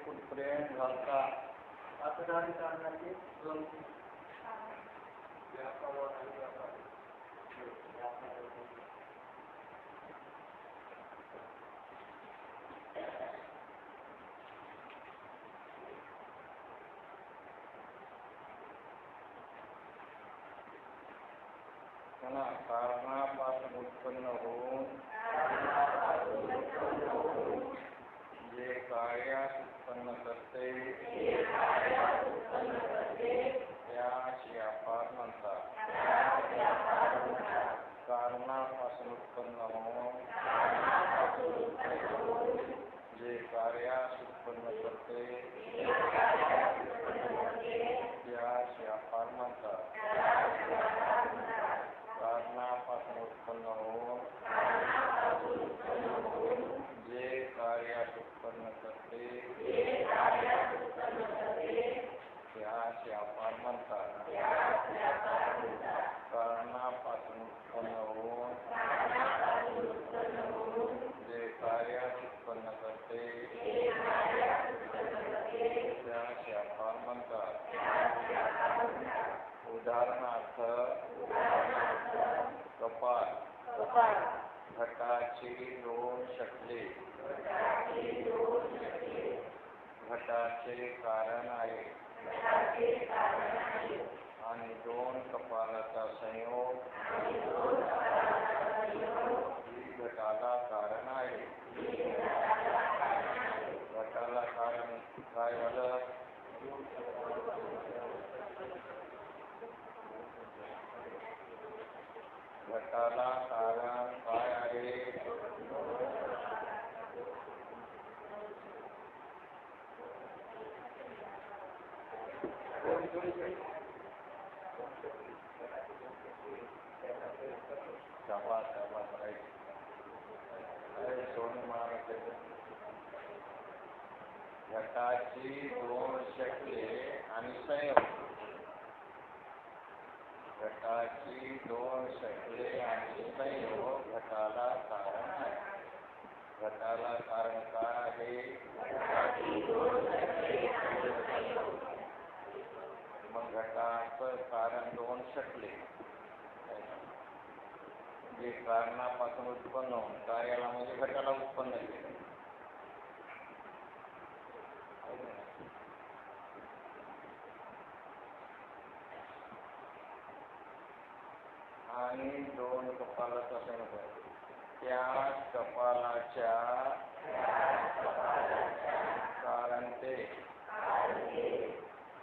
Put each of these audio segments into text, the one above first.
कुठपर्यंत घालता आतडारी कारणाचे कारणापासून उत्पन्न होऊन जे कार्यास उत्पन्न करते त्यास व्यापार म्हणतात. कारणापासून उत्पन्न होऊन जे कार्यास उत्पन्न करते त्यास व्यापार म्हणतात. कारणापासून उत्पन्न होऊन जे कार्यास उत्पन्न करते त्यास व्यापार म्हणतात. कारणापासून उत्पन्न होऊन जे कार्यास उत्पन्न करते त्यास व्यापार म्हणतात. उदाहरणार्थ कपाल घटाची दोन शकले घटाचे कारण आहे आणि दोन कपालाचा संयोग ही घटाला कारण आहे. घटाला कारण काय झालं? घटाला कारण काय आहे? घटाची दोन शकले आणि संयोग. घटाची दोन शकले आणि संयोग घटाला कारण आहे. घटाला कारण काय आहे? मग घटाचं कारण दोन शकले जे कारणापासून उत्पन्न होऊन कार्याला म्हणजे घटाला उत्पन्न केले. आणि दोन कपालाचा संयोग त्या कपालाच्या कारण ते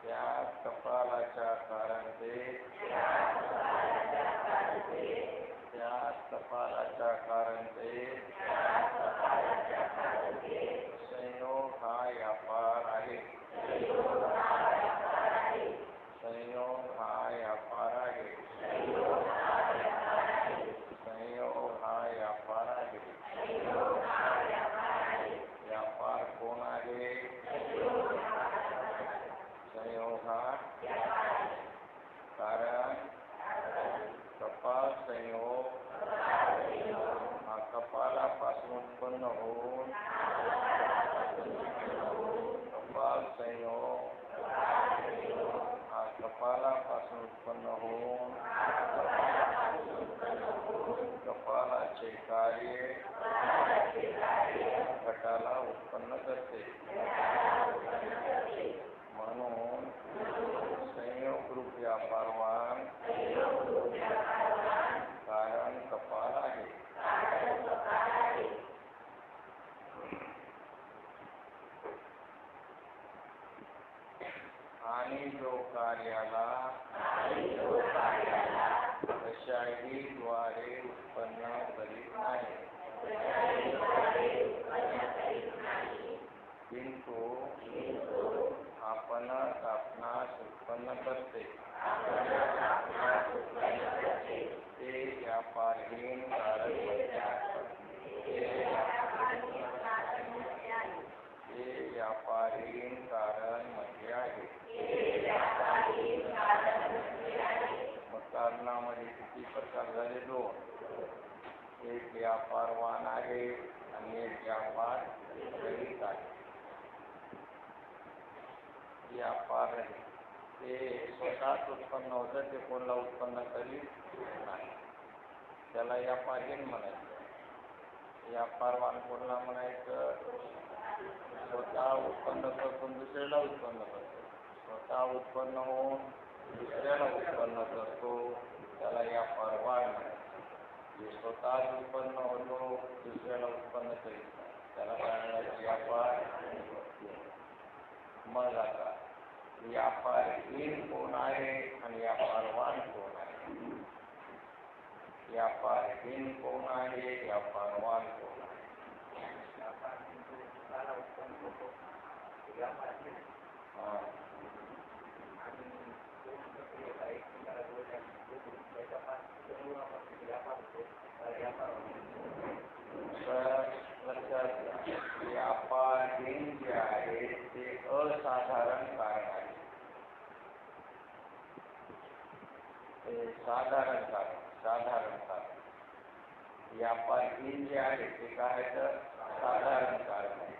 त्या कपालाच्या कारण ते त्या कपालाच्या कारण ते संयोग हा व्यापार आहे. संयोग हा व्यापार आहे. संयोग हा व्यापार आहे. व्यापार कोण आहे? संयोग हा कारण कपाल संयोग हा कपालापासून उत्पन्न होऊन कपाल संयोग हा कपालापासून उत्पन्न होऊन कपालाचे कार्य घटाला उत्पन्न करते. म्हणून संयोग रूप व्यापारवान कारण कपाल आहे. आणि जो कार्याला कशाही द्वारे उत्पन्न करीत नाही, किंतु आपणच आपणास उत्पन्न करते, ते व्यापारहीन कारण मध्ये आहे. ते व्यापारहीन कारण मध्ये आहे. मग कारणामध्ये किती प्रकार झाले? दोन. एक व्यापारवान आहे आणि एक व्यापार रहित आहे. व्यापार ते स्वतःच उत्पन्न होतं, ते कोणाला उत्पन्न करीत नाही, त्याला व्यापारहीन म्हणायचं. व्यापारवान कोणाला म्हणायचं? स्वतः उत्पन्न करतो दुसऱ्याला उत्पन्न करतो. स्वतः उत्पन्न होऊन दुसऱ्याला उत्पन्न करतो, त्याला व्यापारवान म्हणायचं. जे स्वतःच उत्पन्न होतो दुसऱ्याला उत्पन्न करीत नाही, त्याला काय म्हणायचं? व्यापार. मग आता व्यापारहीन कोण आहे आणि व्यापारवान कोण आहे? व्यापारहीन कोण आहे? व्यापारवान कोण आहे? व्यापारहीन जे आहे ते असाधारण कारण आहे. ते साधारण कारण. व्यापारहीन जे आहे ते काय? तर साधारण कारण आहे.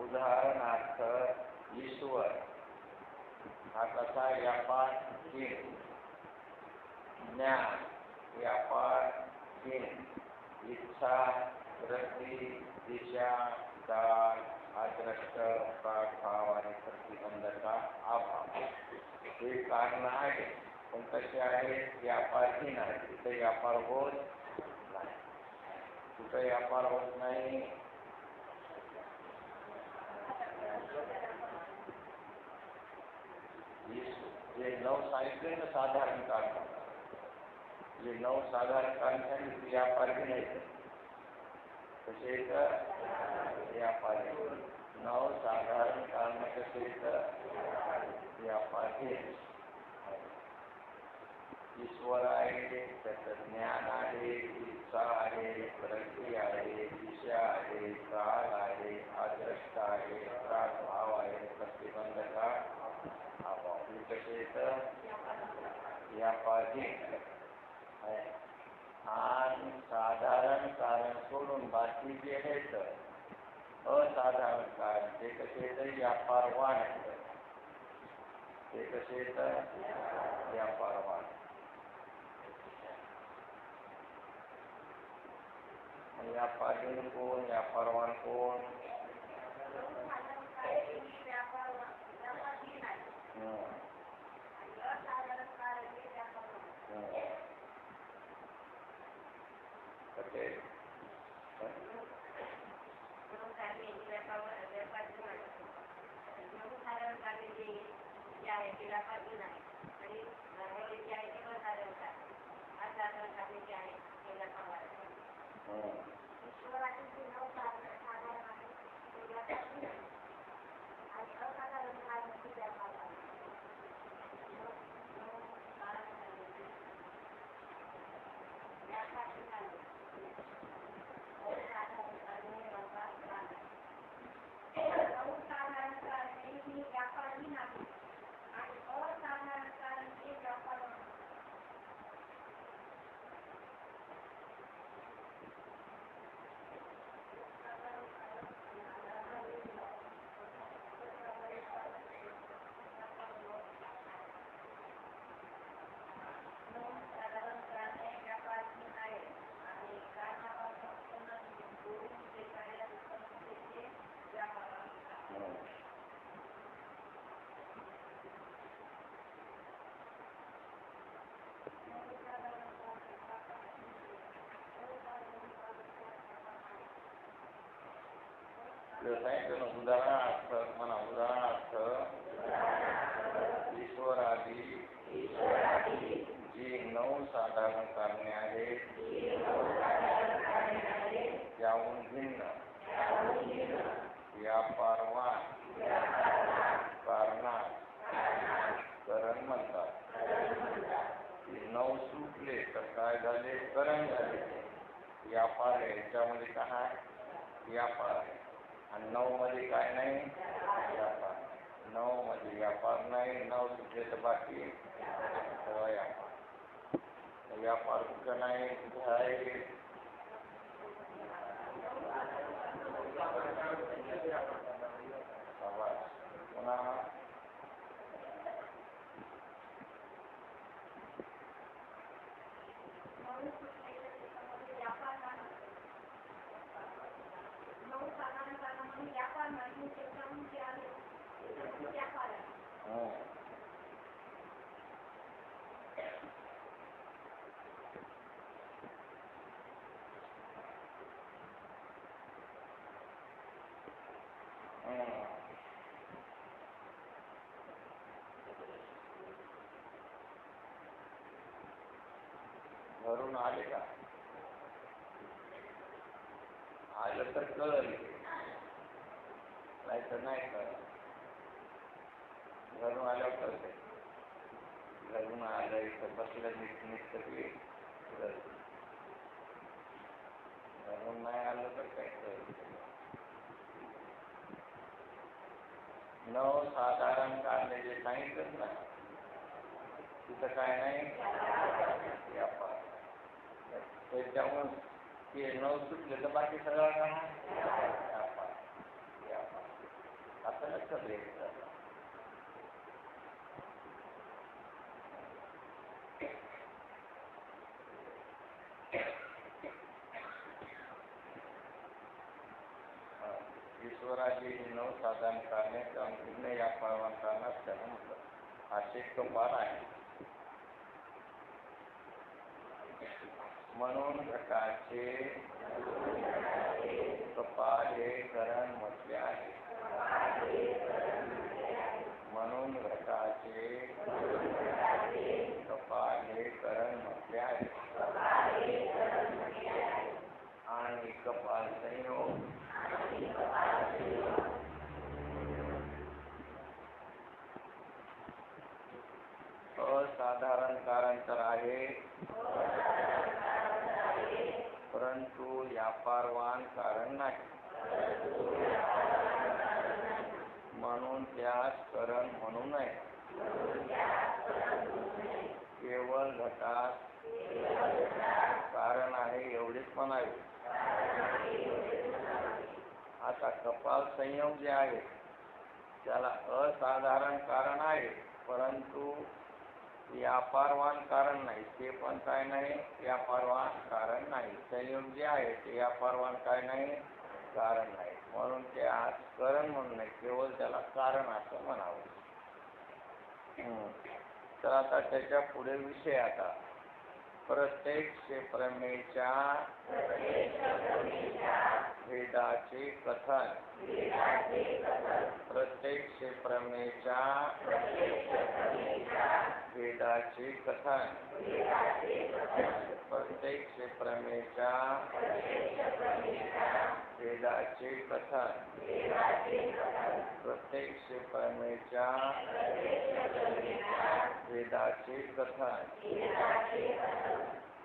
उदाहरणार्थ ईश्वर हा कसा व्यापारहीन? ज्ञान व्यापारहीन. इच्छा, वृत्ती, दिशा, काळ, आदृष्ट, प्रागभाव आणि प्रतिबंधका अभाव हे कारण आहे, पण कसे आहे? व्यापारहीन आहे. तिथे व्यापार होत नाही. कुठे व्यापार होत नाही? जे 9 सांगितले ना साधारण कारण, जे 9 साधारण कारण सांगितले व्यापारहीन आहे. कसे तर व्यापारहीन. 9 साधारण कारण कसे तर व्यापारहीन. ईश्वर आहे, त्याचं ज्ञान आहे, इच्छा आहे, वृत्ती आहे, दिशा आहे, काळ आहे, आदृष्ट आहे, प्रागभाव आहे, प्रतिबंधका अभाव. हे कसे तर व्यापारहीन. आणि साधारण कारण सोडून बाकी जे आहेत असाधारण कारण ते कसे तर व्यापारवान आहेत. ते कसे तर व्यापारवान. व्यापारहीन कोण? व्यापारवान कोण? उदाहरणार्थ म्हणा. उदाहरणार्थ ईश्वरादी जी 9 साधारण कारणे आहेत कारण झाले व्यापार आहे, याच्यामध्ये काय आहे? व्यापार आहे. आणि 9 मध्ये काय नाही? व्यापार. 9 मध्ये व्यापार नाही, 9 सुटले तर बाकी व्यापार. व्यापार कुठं नाही, कुठं आहे? पुन्हा घरून आले का? आलं तर कळलं, नाही तर नाही कळलं. घरून आल्यावर कळते. घरून आलं इथं बसलं निघतं की घरून नाही आलं तर काय कळलं. 9 साधारण कारणे जे सांगितलं ना, तिथं काय नाही व्यापार. त्याच्यामुळे ते 9 सुटले तर बाकी सगळं काय व्यापार. व्यापार आता लक्षात घ्यायचं. ईश्वराची 9 साधारण कारणे संपूर्ण या परमार्थांना त्याला म्हटलं. असे कपाल आहे. म्हणून घटाचे कपाल हे करण म्हटले आहे. म्हणून घटाचे कपाल हे करण म्हटले आहे. आणि कपाल संयोग असाधारण कारण तर आहे, परंतु व्यापारवान कारण नाही. म्हणून त्यास करण म्हणू नये. केवळ घटात कारण आहे एवढेच म्हणावे. आता कपाल संयोग जे आहे त्याला असाधारण कारण आहे, परंतु व्यापारवान कारण नाही. ते पण काय नाही, व्यापारवान कारण नाही. संयोग जे आहे ते व्यापारवान काय नाही, कारण नाही. म्हणून ते आज करण म्हणून नाही, केवळ त्याला कारण असं म्हणावं. तर आता त्याच्या पुढे विषय आता प्रत्यक्ष प्रमेयच्या भेदाचे कथन. प्रत्यक्ष प्रमेयच्या भेदाचे कथन. प्रत्यक्ष प्रमेयच्या भेदाचे कथन. प्रत्यक्ष प्रमेयच्या भेदाचे कथन.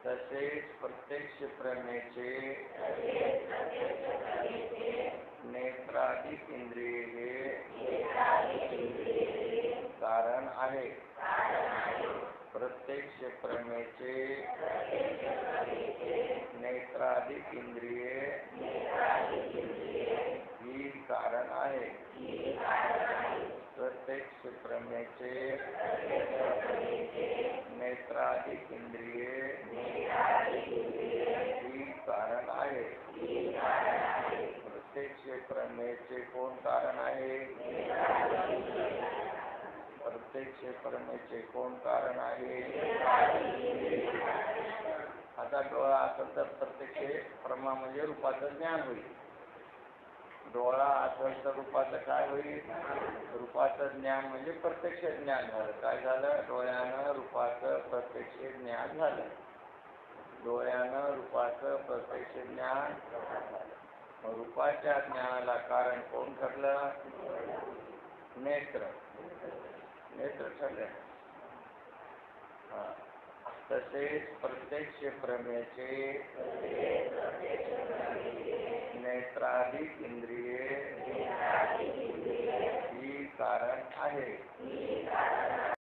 तसेच प्रत्यक्ष प्रमेयचे नेत्राधिक इंद्रिय हे कारण आहे. प्रत्यक्ष प्रमेयचे नेत्राधिक इंद्रिये ही कारण आहे. प्रत्यक्ष प्रमेयचे नेत्राधिक इंद्रिये ही कारण आहे. प्रत्यक्ष प्रमेयचे कोण कारण आहे? प्रत्यक्ष प्रमेयचे कोण कारण आहे? आता डोळा असेल तर प्रत्यक्ष प्रमा म्हणजे रूपाचं ज्ञान होईल. डोळा असेल तर रूपाचं काय होईल? रूपाचं ज्ञान म्हणजे प्रत्यक्ष ज्ञान झालं. काय झालं? डोळ्यानं रूपाचं प्रत्यक्ष ज्ञान झालं. डोळ्यानं रूपाचं प्रत्यक्ष ज्ञान झालं. रूपाच्या ज्ञानाला कारण कोण ठरलं? नेत्र. नेत्र ठरले. तसेच प्रत्यक्ष प्रमेयाचे नेत्राधिक इंद्रिये ही कारण आहे.